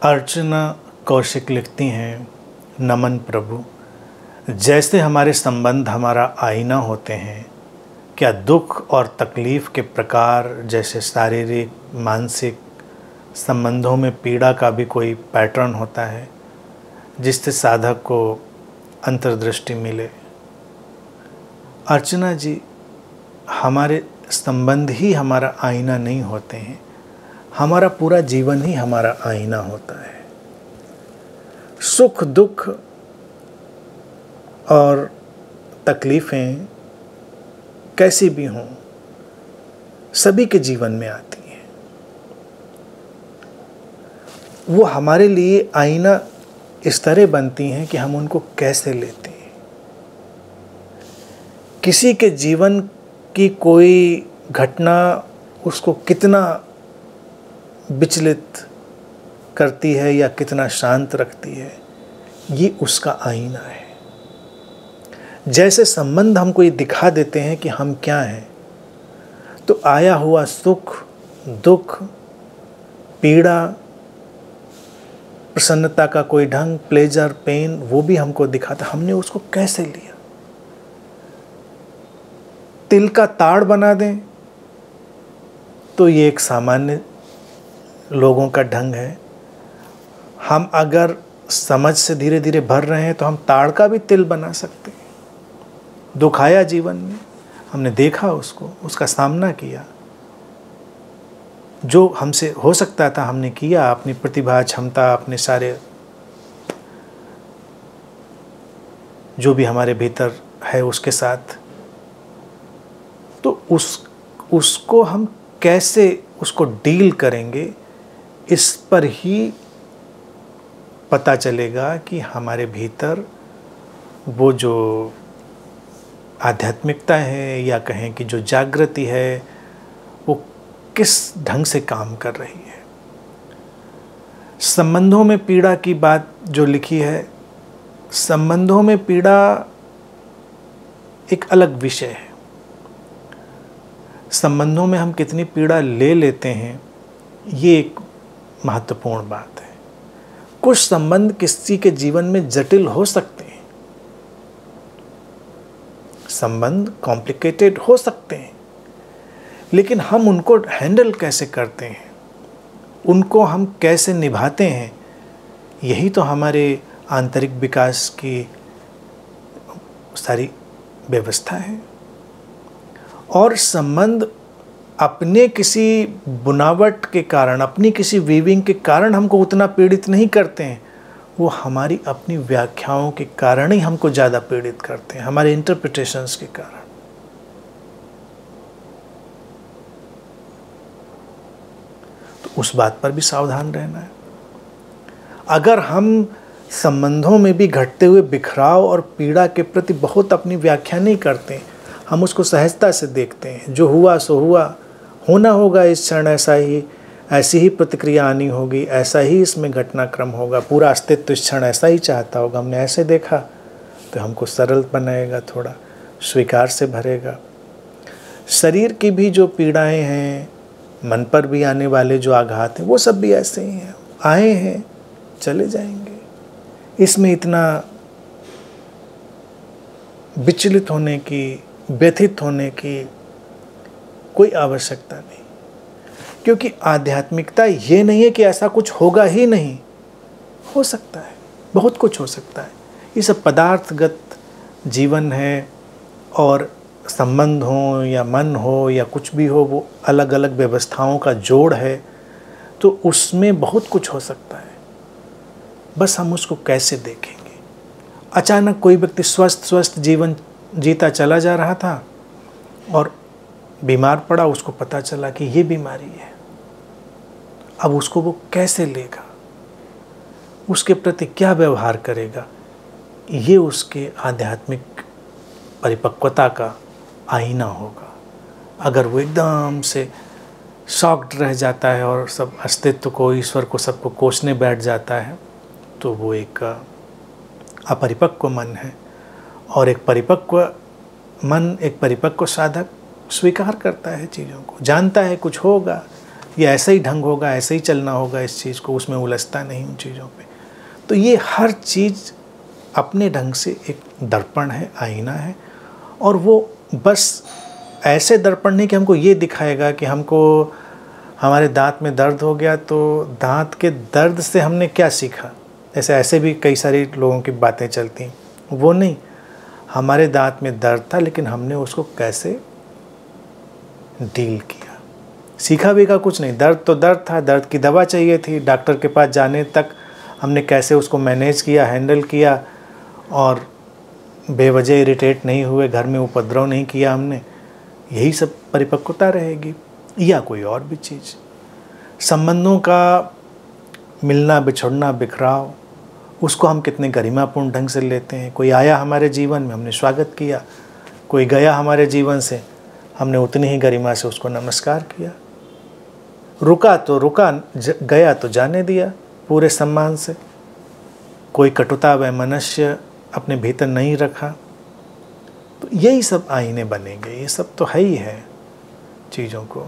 अर्चना कौशिक लिखती हैं, नमन प्रभु। जैसे हमारे संबंध हमारा आईना होते हैं, क्या दुख और तकलीफ़ के प्रकार जैसे शारीरिक मानसिक संबंधों में पीड़ा का भी कोई पैटर्न होता है जिससे साधक को अंतर्दृष्टि मिले? अर्चना जी, हमारे संबंध ही हमारा आईना नहीं होते हैं, हमारा पूरा जीवन ही हमारा आईना होता है। सुख दुख और तकलीफ़ें कैसी भी हों, सभी के जीवन में आती हैं। वो हमारे लिए आईना इस तरह बनती हैं कि हम उनको कैसे लेते हैं। किसी के जीवन की कोई घटना उसको कितना विचलित करती है या कितना शांत रखती है, ये उसका आईना है। जैसे संबंध हमको ये दिखा देते हैं कि हम क्या हैं, तो आया हुआ सुख दुख पीड़ा प्रसन्नता का कोई ढंग, प्लेजर पेन, वो भी हमको दिखाता हमने उसको कैसे लिया। तिल का ताड़ बना दें तो ये एक सामान्य लोगों का ढंग है। हम अगर समझ से धीरे धीरे भर रहे हैं तो हम ताड़ का भी तिल बना सकते हैं। दुख आया जीवन में, हमने देखा उसको, उसका सामना किया, जो हमसे हो सकता था हमने किया, अपनी प्रतिभा क्षमता अपने सारे जो भी हमारे भीतर है उसके साथ। तो उसको हम कैसे उसको डील करेंगे, इस पर ही पता चलेगा कि हमारे भीतर वो जो आध्यात्मिकता है या कहें कि जो जागृति है वो किस ढंग से काम कर रही है। संबंधों में पीड़ा की बात जो लिखी है, संबंधों में पीड़ा एक अलग विषय है। संबंधों में हम कितनी पीड़ा ले लेते हैं, ये एक महत्वपूर्ण बात है। कुछ संबंध किसी के जीवन में जटिल हो सकते हैं, संबंध कॉम्प्लिकेटेड हो सकते हैं, लेकिन हम उनको हैंडल कैसे करते हैं, उनको हम कैसे निभाते हैं, यही तो हमारे आंतरिक विकास की सारी व्यवस्था है। और संबंध अपने किसी बुनावट के कारण, अपनी किसी वीविंग के कारण हमको उतना पीड़ित नहीं करते हैं, वो हमारी अपनी व्याख्याओं के कारण ही हमको ज़्यादा पीड़ित करते हैं, हमारे इंटरप्रिटेशंस के कारण। तो उस बात पर भी सावधान रहना है। अगर हम संबंधों में भी घटते हुए बिखराव और पीड़ा के प्रति बहुत अपनी व्याख्या नहीं करते, हम उसको सहजता से देखते हैं, जो हुआ सो हुआ, होना होगा इस क्षण ऐसा ही, ऐसी ही प्रतिक्रिया आनी होगी, ऐसा ही इसमें घटनाक्रम होगा, पूरा अस्तित्व इस क्षण ऐसा ही चाहता होगा, हमने ऐसे देखा, तो हमको सरल बनाएगा, थोड़ा स्वीकार से भरेगा। शरीर की भी जो पीड़ाएं हैं, मन पर भी आने वाले जो आघात हैं, वो सब भी ऐसे ही हैं, आए हैं चले जाएंगे। इसमें इतना विचलित होने की, व्यथित होने की कोई आवश्यकता नहीं, क्योंकि आध्यात्मिकता ये नहीं है कि ऐसा कुछ होगा ही नहीं, हो सकता है, बहुत कुछ हो सकता है। ये सब पदार्थगत जीवन है, और संबंध हो या मन हो या कुछ भी हो, वो अलग अलग व्यवस्थाओं का जोड़ है, तो उसमें बहुत कुछ हो सकता है। बस हम उसको कैसे देखेंगे। अचानक कोई व्यक्ति स्वस्थ जीवन जीता चला जा रहा था और बीमार पड़ा, उसको पता चला कि ये बीमारी है। अब उसको वो कैसे लेगा, उसके प्रति क्या व्यवहार करेगा, ये उसके आध्यात्मिक परिपक्वता का आईना होगा। अगर वो एकदम से शॉक्ड रह जाता है और सब अस्तित्व को, ईश्वर को, सबको कोसने बैठ जाता है, तो वो एक अपरिपक्व मन है। और एक परिपक्व मन, एक परिपक्व साधक स्वीकार करता है चीज़ों को, जानता है कुछ होगा, ये ऐसा ही ढंग होगा, ऐसे ही चलना होगा इस चीज़ को, उसमें उलझता नहीं उन चीज़ों पे। तो ये हर चीज़ अपने ढंग से एक दर्पण है, आईना है, और वो बस ऐसे दर्पण नहीं कि हमको ये दिखाएगा कि हमको हमारे दांत में दर्द हो गया तो दांत के दर्द से हमने क्या सीखा। ऐसे भी कई सारी लोगों की बातें चलती हैं, वो नहीं, हमारे दांत में दर्द था लेकिन हमने उसको कैसे डील किया, सीखा भी का कुछ नहीं। दर्द तो दर्द था, दर्द की दवा चाहिए थी, डॉक्टर के पास जाने तक हमने कैसे उसको मैनेज किया, हैंडल किया, और बेवजह इरिटेट नहीं हुए, घर में उपद्रव नहीं किया हमने। यही सब परिपक्वता रहेगी, या कोई और भी चीज़। संबंधों का मिलना, बिछड़ना, बिखराव, उसको हम कितने गरिमापूर्ण ढंग से लेते हैं। कोई आया हमारे जीवन में, हमने स्वागत किया, कोई गया हमारे जीवन से, हमने उतनी ही गरिमा से उसको नमस्कार किया। रुका तो रुका, गया तो जाने दिया पूरे सम्मान से। कोई कटुता वैमनस्य अपने भीतर नहीं रखा। तो यही सब आईने बनेंगे, ये सब तो है ही है चीज़ों को।